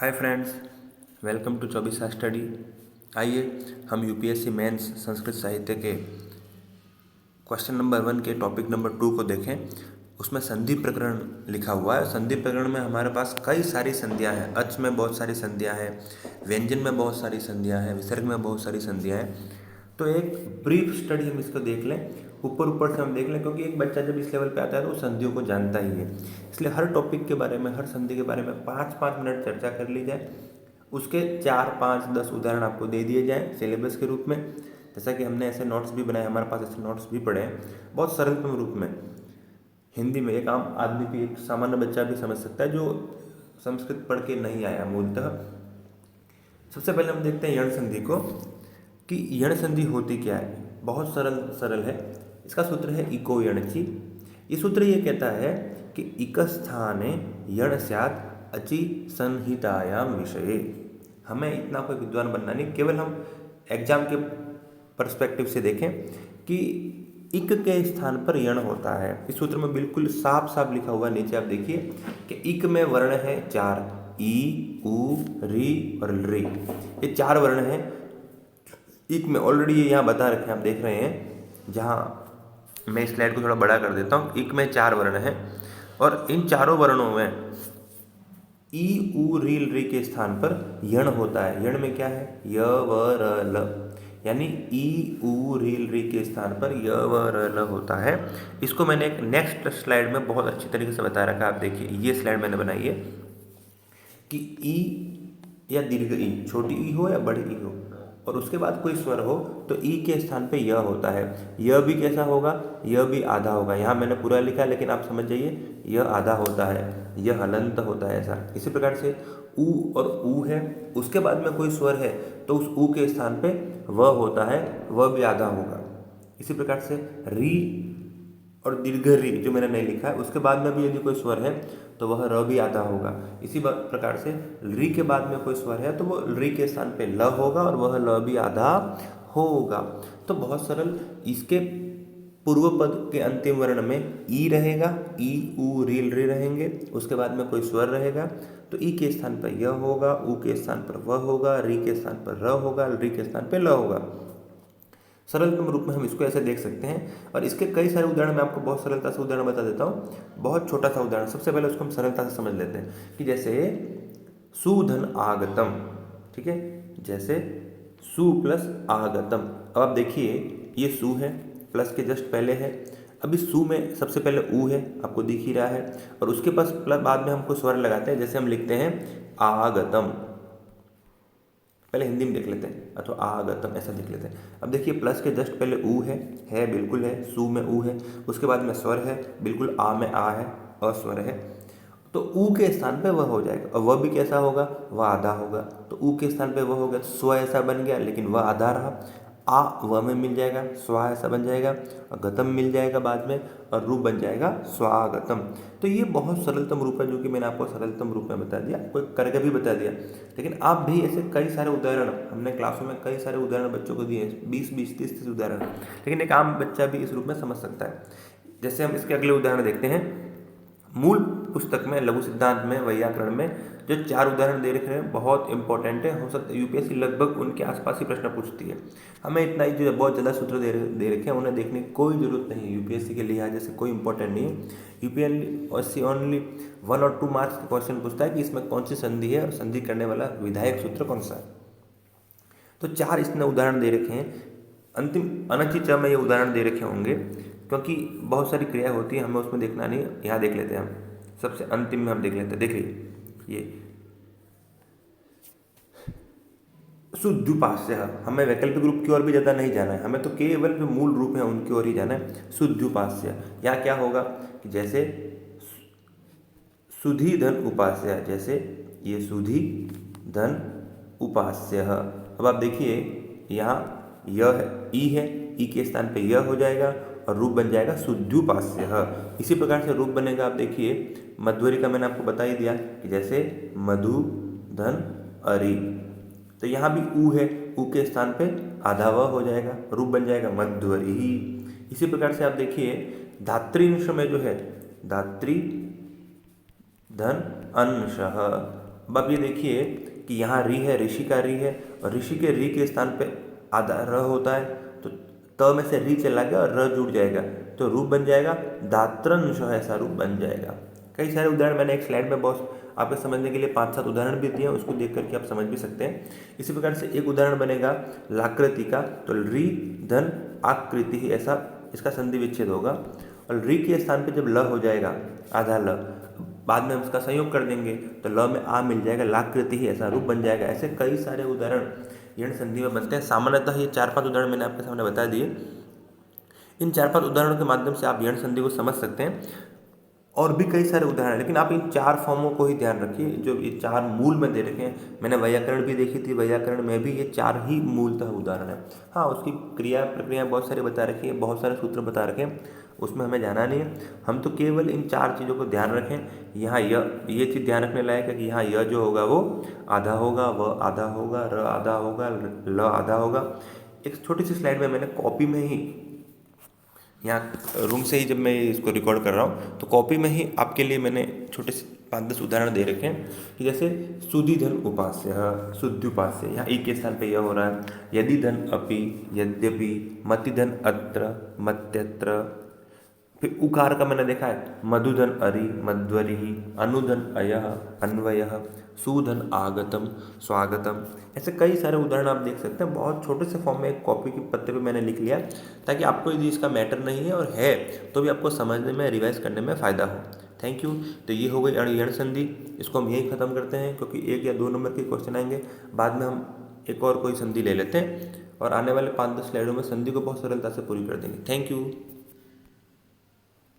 Hi friends, welcome to Chaubisa study. आइए हम UPSC mains Sanskrit साहित्य के क्वेश्चन नंबर 1 के टॉपिक नंबर 2 को देखें। उसमें संधि प्रकरण लिखा हुआ है। संधि प्रकरण में हमारे पास कई सारी संधियां हैं। अच में बहुत सारी संधियां हैं, व्यंजन में बहुत सारी संधियां हैं, विसर्ग में बहुत सारी संधियां हैं। तो एक ब्रीफ स्टडी हम इसको देख लें, ऊपर ऊपर से हम देख लें, क्योंकि एक बच्चा जब इस लेवल पे आता है तो वो संधियों को जानता ही है। इसलिए हर टॉपिक के बारे में, हर संधि के बारे में 5-5 मिनट चर्चा कर ली जाए। उसके 4, 5, 10 उदाहरण आपको दे दिए जाएँ सिलेबस के रूप में। जैसा कि हमने ऐसे नोट्स भी बनाए, हमारे पास ऐसे नोट्स भी पड़े हैं बहुत सरलतम रूप में, हिंदी में। एक आम आदमी भी, एक सामान्य बच्चा भी समझ सकता है जो संस्कृत पढ़ के नहीं आया मूलतः। सबसे पहले हम देखते हैं यण संधि को, कि यण संधि होती क्या है। बहुत सरल है। इसका सूत्र है इको यणचि। ये सूत्र ये कहता है कि इक स्थाने यण स्यात् अचि संहितायाम विषये। हमें इतना कोई विद्वान बनना नहीं, केवल हम एग्जाम के पर्सपेक्टिव से देखें कि इक के स्थान पर यण होता है। इस सूत्र में बिल्कुल साफ साफ लिखा हुआ है, नीचे आप देखिए कि इक में वर्ण है 4, ई, उ, री और री। ये 4 वर्ण हैं इक में। ऑलरेडी ये यहाँ बता रखे हैं, आप देख रहे हैं। जहाँ मैं स्लाइड को थोड़ा बड़ा कर देता हूँ। इक में 4 वर्ण हैं और इन चारों वर्णों में ई, उ, री के स्थान पर यण होता है। यण में क्या है? य, व, र, ल। यानी ई, उ, री के स्थान पर य, व, र, ल होता है। इसको मैंने एक नेक्स्ट स्लाइड में बहुत अच्छी तरीके से बता रखा है। आप देखिए, ये स्लाइड मैंने बनाई है कि ई या दीर्घ ई, छोटी ई हो या बड़ी ई हो, और उसके बाद कोई स्वर हो तो ई के स्थान पे य होता है। यह भी कैसा होगा? यह भी आधा होगा। यहाँ मैंने पूरा लिखा है, लेकिन आप समझ जाइए, यह आधा होता है, यह हलंत होता है। ऐसा इसी प्रकार से उ और ऊ है, उसके बाद में कोई स्वर है तो उस ऊ के स्थान पे व होता है, वह भी आधा होगा। इसी प्रकार से री और दीर्घ री जो मैंने नहीं लिखा है, उसके बाद में भी यदि कोई स्वर है तो वह र भी आधा होगा। इसी प्रकार से री के बाद में कोई स्वर है तो वो री के स्थान पे ल होगा और वह ल भी आधा होगा। तो बहुत सरल। इसके पूर्व पद के अंतिम वर्ण में ई रहेगा, ई, उ, री रहेंगे। उसके बाद में कोई स्वर रहेगा तो ई के स्थान पर य होगा, उ के स्थान पर व होगा, री के स्थान पर र होगा, री के स्थान पर ल होगा। सरलतम रूप में हम इसको ऐसे देख सकते हैं। और इसके कई सारे उदाहरण मैं आपको बहुत सरलता से उदाहरण बता देता हूँ। बहुत छोटा सा उदाहरण, सबसे पहले उसको हम सरलता से समझ लेते हैं कि जैसे सुधन आगतम, ठीक है। जैसे सु प्लस आगतम। अब आप देखिए, ये सु है, प्लस के जस्ट पहले है। अब इस सु में सबसे पहले ऊ है, आपको दिख ही रहा है, और उसके पास प्लस बाद में हमको स्वर लगाते हैं। जैसे हम लिखते हैं आगतम, पहले हिंदी में देख लेते हैं, अथवा आगतम ऐसा लिख लेते हैं। अब देखिए, प्लस के जस्ट पहले ऊ है बिल्कुल है, सु में ऊ है, उसके बाद में स्वर है, बिल्कुल आ में आ है, अस्वर है, तो ऊ के स्थान पे वह हो जाएगा। और वह भी कैसा होगा? वह आधा होगा। तो ऊ के स्थान पे वह हो गया, स्व ऐसा बन गया, लेकिन वह आधा रहा। आ व में मिल जाएगा, स्वा ऐसा बन जाएगा, और गतम मिल जाएगा बाद में, और रूप बन जाएगा स्वागतम। तो ये बहुत सरलतम रूप है, जो कि मैंने आपको सरलतम रूप में बता दिया, कोई करके भी बता दिया। लेकिन आप भी ऐसे कई सारे उदाहरण, हमने क्लासों में कई सारे उदाहरण बच्चों को दिए, 20-20, 30-30 उदाहरण, लेकिन एक आम बच्चा भी इस रूप में समझ सकता है। जैसे हम इसके अगले उदाहरण देखते हैं। मूल पुस्तक में, लघु सिद्धांत में, वैयाकरण में जो 4 उदाहरण दे रखे हैं बहुत इंपॉर्टेंट है। हो सकता है यूपीएससी लगभग उनके आसपास ही प्रश्न पूछती है। हमें इतना ही, जो बहुत ज़्यादा सूत्र दे रखे हैं उन्हें देखने की कोई ज़रूरत नहीं है। यूपीएससी के लिहाज से कोई इंपॉर्टेंट नहीं है। यूपीएससी ओनली 1 और 2 मार्क्स का क्वेश्चन पूछता है कि इसमें कौन सी संधि है और संधि करने वाला विधायक सूत्र कौन सा है। तो 4 इसने उदाहरण दे रखे हैं। अंतिम अनचित में ये उदाहरण दे रखे होंगे, क्योंकि बहुत सारी क्रिया होती है, हमें उसमें देखना नहीं। यहाँ देख लेते हैं हम, सबसे अंतिम में हम देख लेते हैं। देखिए, ये शुद्ध्युपास्य, हमें वैकल्पिक रूप की ओर भी ज़्यादा नहीं जाना है, हमें तो केवल जो मूल रूप है उनकी ओर ही जाना है। शुद्ध्युपास्य, यहाँ क्या होगा कि जैसे सुधि धन उपास्य, जैसे ये सुधि धन उपास्य। अब आप देखिए, यहाँ यह है, ई के स्थान पे यह हो जाएगा और रूप बन जाएगा शुद्ध्युपास्य। इसी प्रकार से रूप बनेगा। आप देखिए, मध्वरी का मैंने आपको बता ही दिया कि जैसे मधु धन अरि, तो यहाँ भी ऊ है, ऊ के स्थान पे आधा व हो जाएगा, रूप बन जाएगा मध्वरी। इसी प्रकार से आप देखिए, धात्रींश में जो है धात्री धन अंशः, अब ये देखिए कि यहाँ री है, ऋषि का री है, और ऋषि के री के स्थान पे आधा र होता है, तो त में से री चला गया और र जुड़ जाएगा, तो रूप बन जाएगा दात्रन, जो है ऐसा रूप बन जाएगा। कई सारे उदाहरण मैंने एक स्लाइड में बहुत आपके समझने के लिए 5-7 उदाहरण भी दिए हैं, उसको देख करके आप समझ भी सकते हैं। इसी प्रकार से एक उदाहरण बनेगा लाकृति का, तो री धन आकृति ही, ऐसा इसका संधि विच्छेद होगा, और री के स्थान पे जब ल हो जाएगा आधा ल, बाद में हम उसका संयोग कर देंगे तो ल में आ मिल जाएगा, लाकृति ही, ऐसा रूप बन जाएगा। ऐसे कई सारे उदाहरण यण संधि में बनते हैं। सामान्यतः ये 4-5 उदाहरण मैंने आपके सामने बता दिए। इन 4-5 उदाहरणों के माध्यम से आप यण संधि को समझ सकते हैं। और भी कई सारे उदाहरण, लेकिन आप इन 4 फॉर्मों को ही ध्यान रखिए जो ये 4 मूल में दे रखे हैं। मैंने वैयाकरण भी देखी थी, वैयाकरण में भी ये 4 ही मूलतः उदाहरण है। हाँ, उसकी क्रिया प्रक्रिया बहुत सारी बता रखी है, बहुत सारे सूत्र बता रखे हैं, उसमें हमें जाना नहीं है। हम तो केवल इन 4 चीज़ों को ध्यान रखें। यहाँ ये चीज़ ध्यान रखने लायक है कि यहाँ य जो होगा वो आधा होगा, व आधा होगा, र आधा होगा, ल आधा होगा। एक छोटी सी स्लाइड में मैंने कॉपी में ही, यहाँ रूम से ही जब मैं इसको रिकॉर्ड कर रहा हूँ तो कॉपी में ही आपके लिए मैंने छोटे से 5-10 उदाहरण दे रखे हैं कि जैसे सुधि धन उपास्य, शुद्ध्युपास्य, यहाँ ई के स्थान पे यह हो रहा है, यदि धन अपि, यद्यपि, मति धन अत्र, मत्यत्र। फिर उकार का मैंने देखा है मधुधन अरि, मध्वरि, अनुधन अयः, अन्वयः, सुधन आगतम, स्वागतम। ऐसे कई सारे उदाहरण आप देख सकते हैं। बहुत छोटे से फॉर्म में एक कॉपी के पत्ते पे मैंने लिख लिया ताकि आपको यदि इसका मैटर नहीं है और है तो भी आपको समझने में, रिवाइज करने में फ़ायदा हो। Thank you. तो ये हो गई यण संधि, इसको हम यही ख़त्म करते हैं क्योंकि 1 या 2 नंबर के क्वेश्चन आएंगे। बाद में हम एक और कोई संधि ले लेते हैं और आने वाले 5-10 स्लाइडों में संधि को बहुत सरलता से पूरी कर देंगे। Thank you.